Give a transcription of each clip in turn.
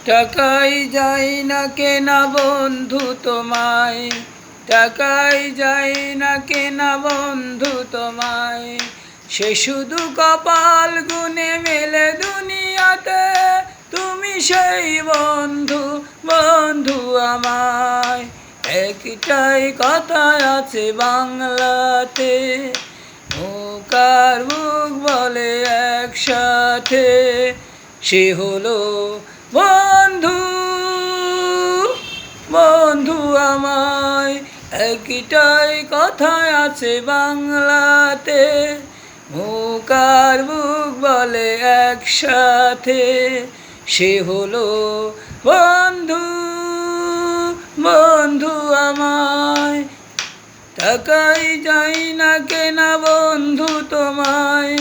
টাকাই যায় না কেনা বন্ধু তোমায়, টাকাই যায় না কেনা বন্ধু তোমায়। সে শুধু কপাল গুনে মেলে দুনিয়াতে, তুমি সেই বন্ধু, বন্ধু আমায়। একটাই কথা আছে বাংলাতে, মুখ আর মুখ বলে একসাথে, সে হলো বন্ধু, বন্ধু আমায়। একটাই কথা আছে বাংলাতে, মুখ আর মুখ বলে একসাথে, সে হলো বন্ধু, বন্ধু আমায়। টাকাই যায় না কেনা বন্ধু তোমায়,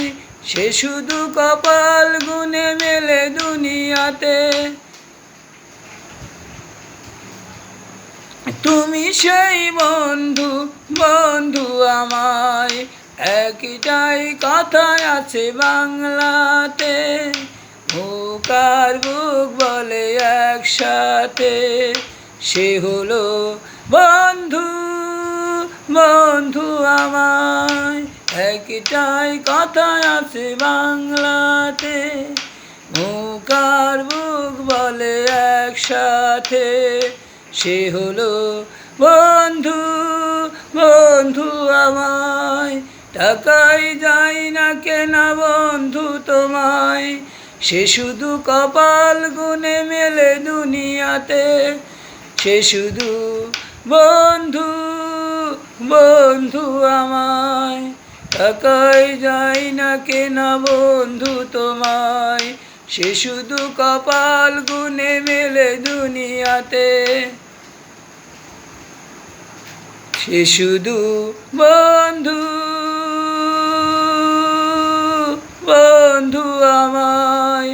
সে শুধু কপাল গুনে মেলে দুনিয়াতে, তুমি সেই বন্ধু, বন্ধু আমায়। একটাই কথা আছে বাংলাতে, মুখ আর বুক বলে একসাথে, সে হলো বন্ধু, বন্ধু আমায়। একটাই কথা আছে বাংলাতে, মুখ আর বুক বলে একসাথে, সে হলো বন্ধু, বন্ধু আমায়। টাকাই যায় না কেনা বন্ধু তোমায়, সে শুধু কপাল গুনে মেলে দুনিয়াতে, সে শুধু বন্ধু, বন্ধু আমায়। টাকাই যায় না কেনা বন্ধু তোমায়, সে শুধু কপাল গুনে মেলে দুনিয়াতে, সে শুধু বন্ধু, বন্ধু আমায়।